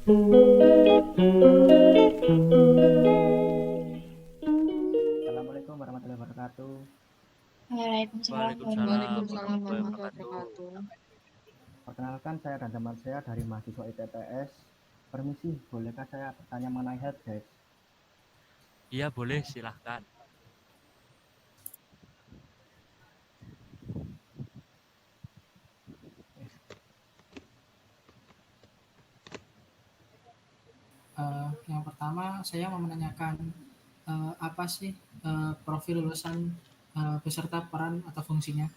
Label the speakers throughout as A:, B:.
A: Assalamualaikum warahmatullahi wabarakatuh.
B: Waalaikumsalam
C: Waalaikumsalam
B: warahmatullahi
C: warahmatullahi
B: wabarakatuh.
C: wabarakatuh.
A: Perkenalkan saya dan teman saya dari mahasiswa ITPS. Permisi, bolehkah saya bertanya mengenai helpdesk?
C: Iya boleh, silahkan.
D: Yang pertama saya mau menanyakan apa sih profil lulusan beserta peran atau fungsinya?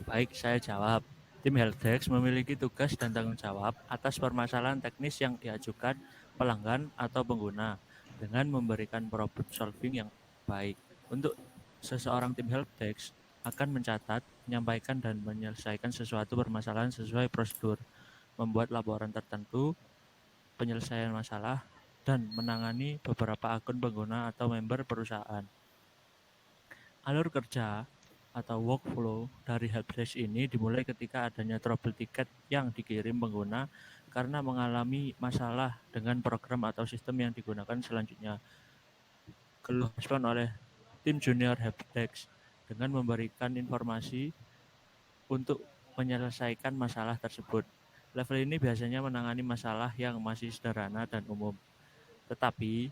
C: Baik, saya jawab. Tim helpdesk memiliki tugas dan tanggung jawab atas permasalahan teknis yang diajukan pelanggan atau pengguna dengan memberikan problem solving yang baik. Untuk seseorang tim helpdesk akan mencatat, menyampaikan, dan menyelesaikan sesuatu permasalahan sesuai prosedur, membuat laporan tertentu, penyelesaian masalah, dan menangani beberapa akun pengguna atau member perusahaan. Alur kerja atau workflow dari helpdesk ini dimulai ketika adanya trouble tiket yang dikirim pengguna karena mengalami masalah dengan program atau sistem yang digunakan selanjutnya. Keluh respon oleh tim junior helpdesk dengan memberikan informasi untuk menyelesaikan masalah tersebut. Level ini biasanya menangani masalah yang masih sederhana dan umum. Tetapi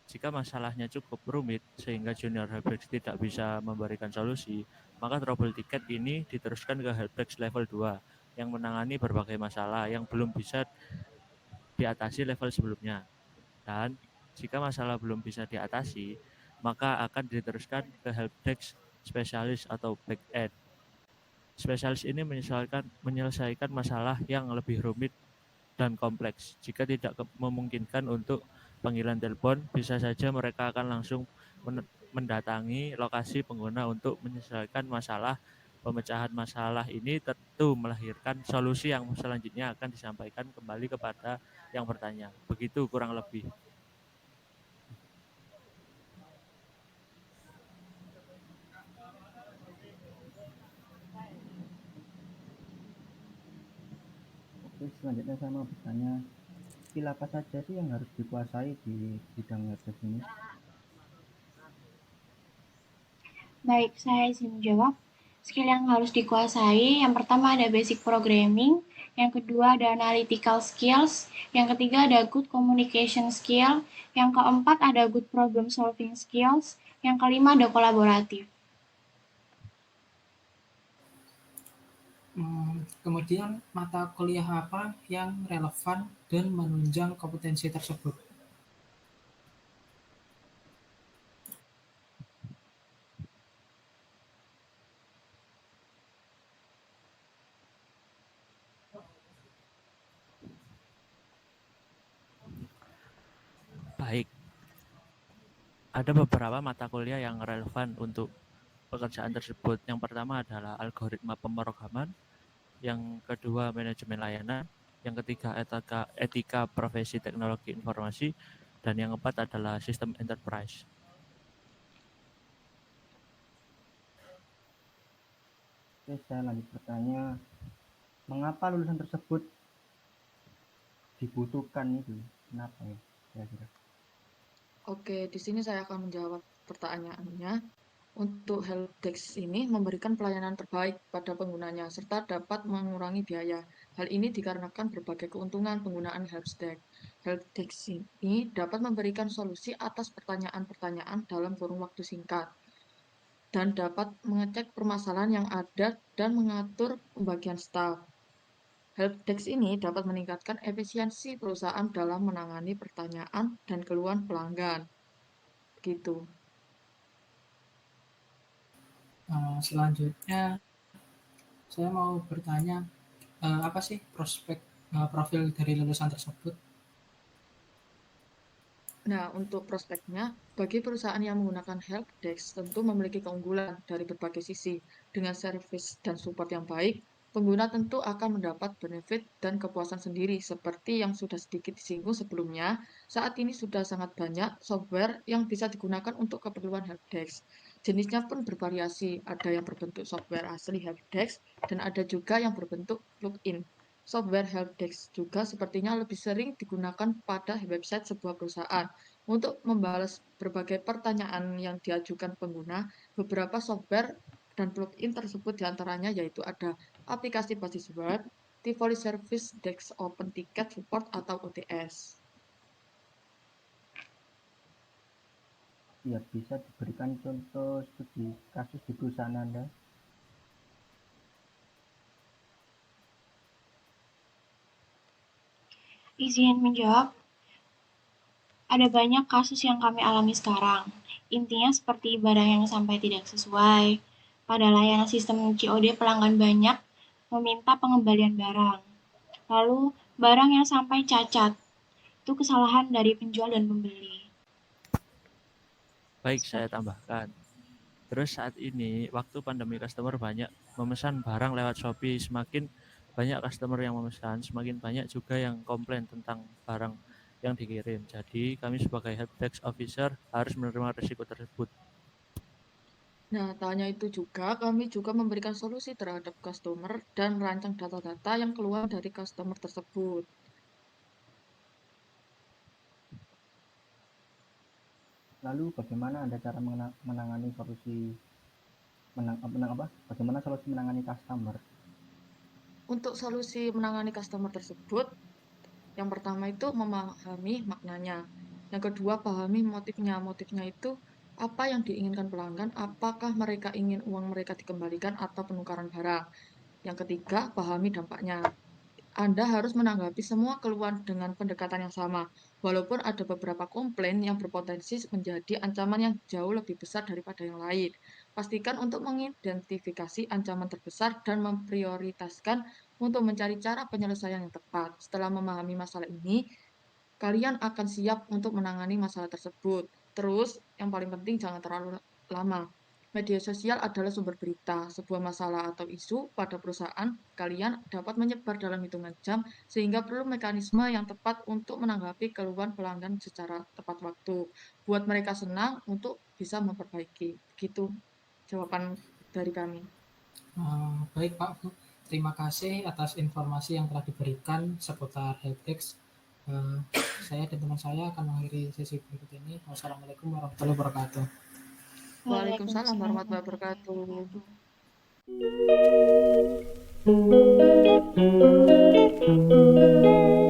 C: jika masalahnya cukup rumit sehingga junior helpdesk tidak bisa memberikan solusi, maka trouble ticket ini diteruskan ke helpdesk level 2 yang menangani berbagai masalah yang belum bisa diatasi level sebelumnya. Dan jika masalah belum bisa diatasi, maka akan diteruskan ke helpdesk spesialis atau back end. Spesialis ini menyelesaikan masalah yang lebih rumit dan kompleks. Jika tidak memungkinkan untuk panggilan telepon, bisa saja mereka akan langsung mendatangi lokasi pengguna untuk menyelesaikan masalah. Pemecahan masalah ini tentu melahirkan solusi yang selanjutnya akan disampaikan kembali kepada yang bertanya. Begitu kurang lebih.
A: Oke, selanjutnya saya mau bertanya, skill apa saja sih yang harus dikuasai di bidang helpdesk ini?
B: Baik, saya izin menjawab. Skill yang harus dikuasai, yang pertama ada basic programming, yang kedua ada analytical skills, yang ketiga ada good communication skill, yang keempat ada good problem solving skills, yang kelima ada kolaboratif.
D: Kemudian mata kuliah apa yang relevan dan menunjang kompetensi tersebut?
C: Baik, ada beberapa mata kuliah yang relevan untuk pekerjaan tersebut. Yang pertama adalah algoritma pemrograman, yang kedua manajemen layanan, yang ketiga etika profesi teknologi informasi, dan yang keempat adalah sistem enterprise.
A: Oke, saya lanjut bertanya, mengapa lulusan tersebut dibutuhkan itu? Kenapa ya? Kira-kira.
C: Oke, di sini saya akan menjawab pertanyaannya. Untuk helpdesk ini memberikan pelayanan terbaik pada penggunanya serta dapat mengurangi biaya. Hal ini dikarenakan berbagai keuntungan penggunaan helpdesk. Helpdesk ini dapat memberikan solusi atas pertanyaan-pertanyaan dalam kurun waktu singkat dan dapat mengecek permasalahan yang ada dan mengatur pembagian staf. Helpdesk ini dapat meningkatkan efisiensi perusahaan dalam menangani pertanyaan dan keluhan pelanggan. Gitu.
D: Selanjutnya saya mau bertanya apa sih profil dari lulusan tersebut?
C: Nah, untuk prospeknya, bagi perusahaan yang menggunakan helpdesk tentu memiliki keunggulan dari berbagai sisi. Dengan servis dan support yang baik, pengguna tentu akan mendapat benefit dan kepuasan sendiri seperti yang sudah sedikit disinggung sebelumnya. Saat ini sudah sangat banyak software yang bisa digunakan untuk keperluan helpdesk. Jenisnya pun bervariasi, ada yang berbentuk software asli helpdesk dan ada juga yang berbentuk plugin.
E: Software helpdesk juga sepertinya lebih sering digunakan pada website sebuah perusahaan. Untuk membalas berbagai pertanyaan yang diajukan pengguna, beberapa software dan plugin tersebut diantaranya yaitu ada aplikasi basis web, Tivoli Service Desk Open Ticket Support atau OTS.
A: Ya, bisa diberikan contoh studi kasus di perusahaan Anda?
B: Izin menjawab, ada banyak kasus yang kami alami sekarang. Intinya seperti barang yang sampai tidak sesuai. Pada layanan sistem COD pelanggan banyak meminta pengembalian barang. Lalu barang yang sampai cacat. Itu kesalahan dari penjual dan pembeli.
C: Baik, saya tambahkan. Terus saat ini, waktu pandemi customer banyak memesan barang lewat Shopee. Semakin banyak customer yang memesan, semakin banyak juga yang komplain tentang barang yang dikirim. Jadi, kami sebagai helpdesk officer harus menerima risiko tersebut.
E: Nah, tanya itu juga, kami juga memberikan solusi terhadap customer dan merancang data-data yang keluar dari customer tersebut.
A: Lalu bagaimana Anda cara menangani bagaimana solusi menangani customer?
E: Untuk solusi menangani customer tersebut, yang pertama itu memahami maknanya. Yang kedua, pahami motifnya. Motifnya itu apa yang diinginkan pelanggan, apakah mereka ingin uang mereka dikembalikan atau penukaran barang. Yang ketiga, pahami dampaknya. Anda harus menanggapi semua keluhan dengan pendekatan yang sama, walaupun ada beberapa komplain yang berpotensi menjadi ancaman yang jauh lebih besar daripada yang lain. Pastikan untuk mengidentifikasi ancaman terbesar dan memprioritaskan untuk mencari cara penyelesaian yang tepat. Setelah memahami masalah ini, kalian akan siap untuk menangani masalah tersebut. Terus, yang paling penting jangan terlalu lama. Media sosial adalah sumber berita. Sebuah masalah atau isu pada perusahaan kalian dapat menyebar dalam hitungan jam, sehingga perlu mekanisme yang tepat untuk menanggapi keluhan pelanggan secara tepat waktu. Buat mereka senang untuk bisa memperbaiki. Begitu jawaban dari kami.
D: Baik Pak, Bu. Terima kasih atas informasi yang telah diberikan seputar helpdesk. Saya dan teman saya akan mengakhiri sesi berikut ini. Wassalamualaikum warahmatullahi wabarakatuh.
E: Waalaikumsalam warahmatullahi wabarakatuh.
B: wabarakatuh.